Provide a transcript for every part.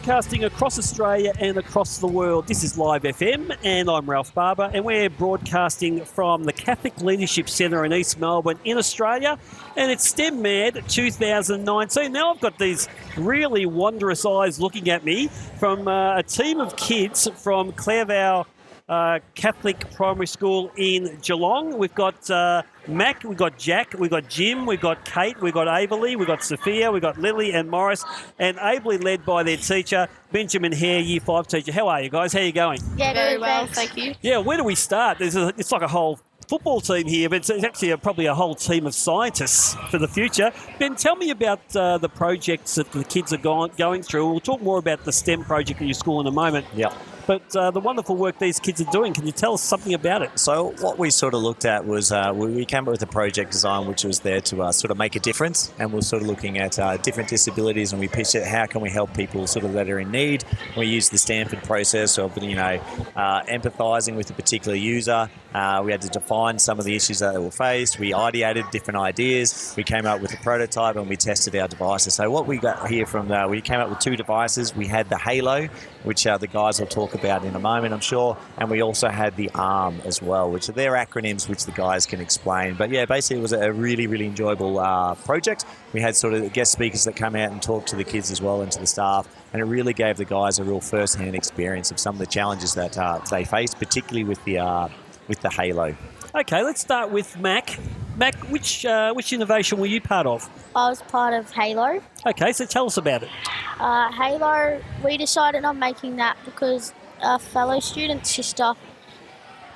broadcasting across Australia and across the world. This is Live FM, and I'm Ralph Barba, and we're broadcasting from the Catholic Leadership Centre in East Melbourne in Australia, and it's STEM Mad 2019. Now I've got these really wondrous eyes looking at me from a team of kids from Clairvaux Catholic Primary School in Geelong. We've got Mac, we've got Jack, we've got Jim, we've got Kate, we've got Averly, we've got Sophia, we've got Lily and Morris, and ably led by their teacher, Benjamin Hare, Year 5 teacher. How are you guys? How are you going? Yeah, very well, thank you. Yeah, where do we start? It's like a whole football team here, but it's actually probably a whole team of scientists for the future. Ben, tell me about the projects that the kids are going through. We'll talk more about the STEM project at your school in a moment. Yeah. But the wonderful work these kids are doing, can you tell us something about it? So what we sort of looked at was we came up with a project design which was there to sort of make a difference, and we're sort of looking at different disabilities, and we pitched it, how can we help people sort of that are in need. We used the Stanford process of, empathising with a particular user. We had to define some of the issues that they were faced. We ideated different ideas. We came up with a prototype and we tested our devices. So what we got here from we came up with 2 devices. We had the Halo, which the guys will talk about in a moment, I'm sure, and we also had the ARM as well, which are their acronyms, which the guys can explain. But yeah, basically it was a really, really enjoyable project. We had sort of guest speakers that come out and talk to the kids as well and to the staff, and it really gave the guys a real first-hand experience of some of the challenges that they faced, particularly with the Halo. Okay, let's start with Mac. Mac, which innovation were you part of? I was part of Halo. Okay, so tell us about it. Halo, we decided on making that because a fellow student's sister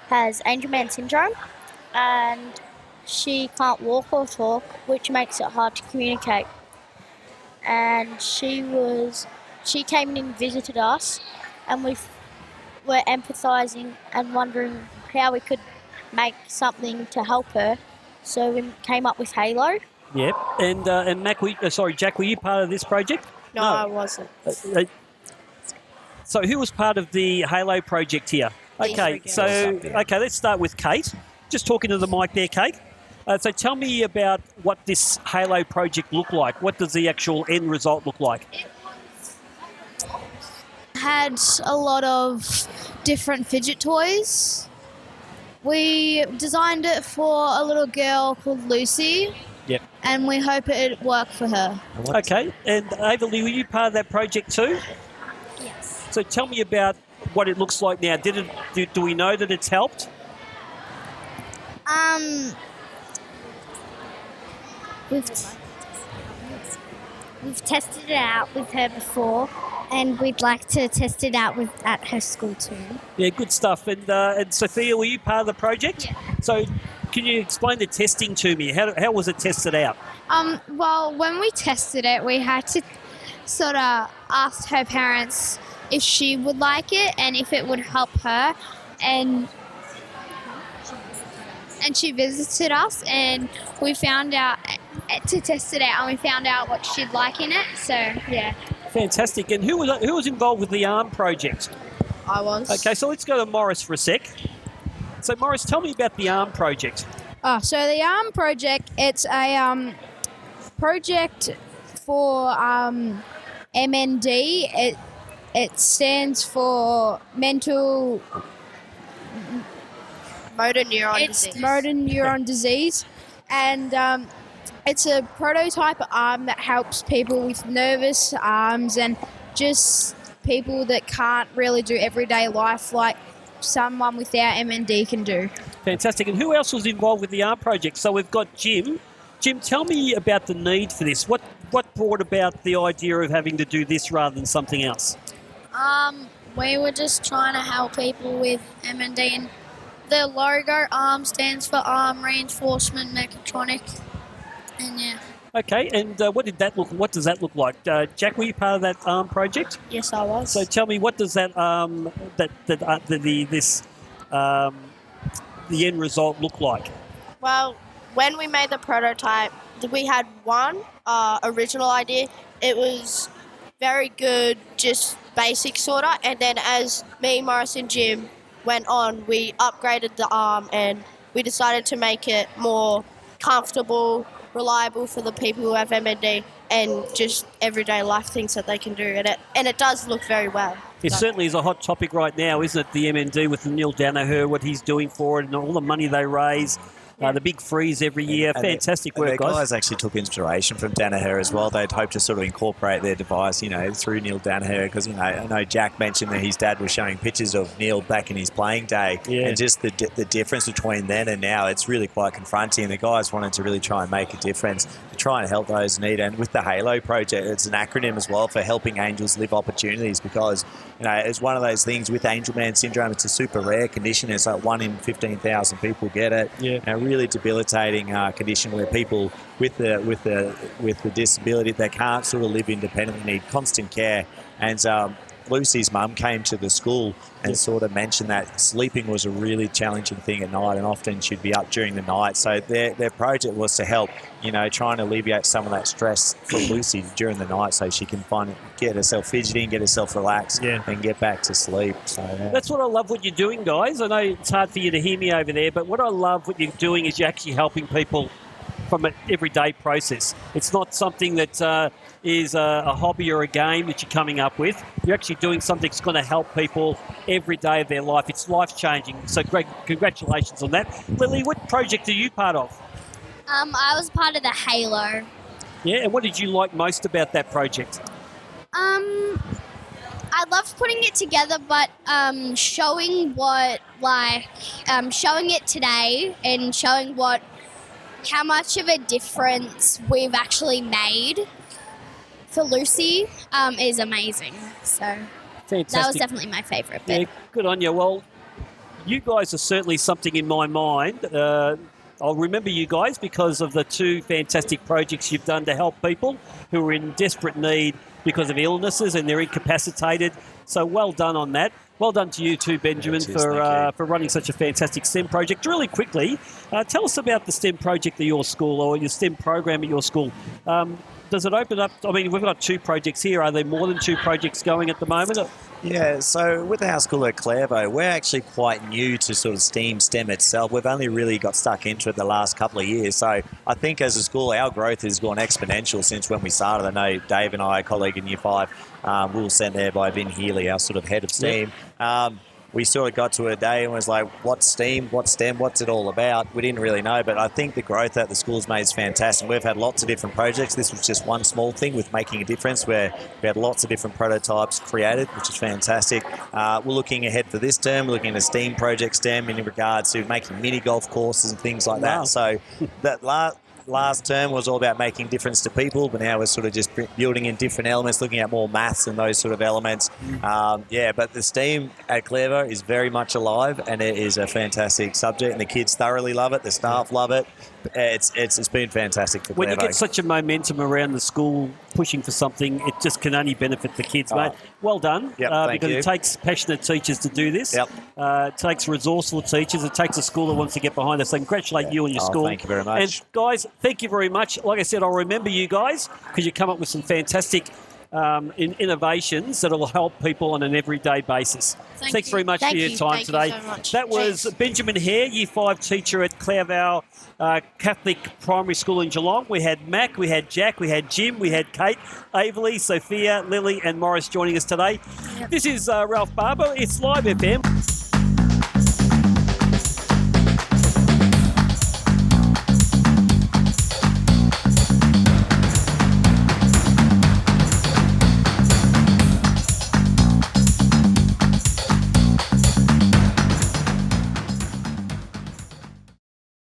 has Angelman syndrome and she can't walk or talk, which makes it hard to communicate. And she came in and visited us, and we were empathising and wondering how we could make something to help her. So we came up with Halo. Yep. And Mac, Jack, were you part of this project? No, I wasn't. So who was part of the Halo project here? Okay, let's start with Kate. Just talking to the mic there, Kate. So tell me about what this Halo project looked like. What does the actual end result look like? Had a lot of different fidget toys. We designed it for a little girl called Lucy. Yep. And we hope it worked for her. Okay. And Averly, were you part of that project too? Yes. So tell me about what it looks like now. Do we know that it's helped? We've tested it out with her before, and we'd like to test it out at her school too. Yeah, good stuff. And Sophia, were you part of the project? Yeah. So can you explain the testing to me? How was it tested out? Well, when we tested it, we had to sort of ask her parents if she would like it and if it would help her. And she visited us, and we found out to test it out, and we found out what she'd like in it. So yeah. Fantastic. And who was involved with the ARM project? I was. Okay, so let's go to Morris for a sec. So Morris, tell me about the ARM project. So the ARM project, it's a project for MND. It stands for motor neuron disease, and it's a prototype arm that helps people with nervous arms and just people that can't really do everyday life like someone without MND can do. Fantastic. And who else was involved with the ARM project? So we've got Jim. Jim, tell me about the need for this. What brought about the idea of having to do this rather than something else? We were just trying to help people with MND, and the logo ARM stands for Arm Reinforcement Mechatronic, and yeah. Okay, and what does that look like? Jack, were you part of that ARM project? Yes, I was. So tell me, what does that the end result look like? Well, when we made the prototype, we had one original idea. It was very good, just basic sort of, and then as me, Morris and Jim went on, we upgraded the arm and we decided to make it more comfortable reliable for the people who have MND and just everyday life things that they can do. And it does look very well. It certainly is a hot topic right now, isn't it? The MND with Neil Danaher, what he's doing for it, and all the money they raise. The big freeze every year. Fantastic work, guys. The guys. guys actually took inspiration from Danaher as well. They'd hoped to sort of incorporate their device, through Neil Danaher, because, I know Jack mentioned that his dad was showing pictures of Neil back in his playing day, and just the difference between then and now, it's really quite confronting. The guys wanted to really try and make a difference, to try and help those in need. And with the HALO project, it's an acronym as well for Helping Angels Live Opportunities, because, it's one of those things with Angelman syndrome. It's a super rare condition. It's like 1 in 15,000 people get it. And a really debilitating condition where people with the disability, they can't sort of live independently, need constant care. And Lucy's mum came to the school and sort of mentioned that sleeping was a really challenging thing at night, and often she'd be up during the night. So their project was to help, trying to alleviate some of that stress for Lucy during the night, so she can get herself fidgeting, get herself relaxed, and get back to sleep. So that's what I love what you're doing, guys. I know it's hard for you to hear me over there, but what I love what you're doing is you're actually helping people from an everyday process. It's not something that is a hobby or a game that you're coming up with. You're actually doing something that's going to help people every day of their life. It's life-changing. So great, congratulations on that. Lily, what project are you part of? I was part of the HALO. Yeah, and what did you like most about that project? I loved putting it together, but showing it today and showing how much of a difference we've actually made for Lucy is amazing. So Fantastic. That was definitely my favourite bit. Yeah, good on you. Well, you guys are certainly something in my mind. I'll remember you guys because of the 2 fantastic projects you've done to help people who are in desperate need because of illnesses and they're incapacitated. So well done on that. Well done to you too, Benjamin, for running such a fantastic STEM project. Really quickly, tell us about the STEM project at your school or your STEM program at your school. Does it open up? I mean, we've got 2 projects here. Are there more than 2 projects going at the moment? Yeah, so with our school at Clairvaux, we're actually quite new to sort of STEM itself. We've only really got stuck into it the last couple of years. So I think as a school, our growth has gone exponential since when we started. I know Dave and I, a colleague in Year 5, we were sent there by Vin Healy, our sort of head of STEAM. We sort of got to a day and was like, what's STEAM, what's STEM, what's it all about? We didn't really know, but I think the growth that the school's made is fantastic. We've had lots of different projects. This was just one small thing with making a difference where we had lots of different prototypes created, which is fantastic. We're looking ahead for this term. We're looking at a STEAM project, STEM, in regards to making mini golf courses and things like that. So that last term was all about making difference to people, but now we're sort of just building in different elements, looking at more maths and those sort of elements. But the STEAM at Clairvaux is very much alive, and it is a fantastic subject, and the kids thoroughly love it. The staff love it. It's been fantastic for Clairvaux. When you get such a momentum around the school pushing for something, it just can only benefit the kids, mate. Well done. Because it takes passionate teachers to do this. It takes resourceful teachers. It takes a school that wants to get behind us. So congratulate you and your school. Thank you very much. And guys, thank you very much. Like I said, I'll remember you guys because you come up with some fantastic innovations that will help people on an everyday basis. Thanks very much for your time today. Thank you so much. That was Benjamin Hare, Year 5 teacher at Clairvaux Catholic Primary School in Geelong. We had Mac, we had Jack, we had Jim, we had Kate, Averley, Sophia, Lily and Morris joining us today. This is Ralph Barba. It's Live FM.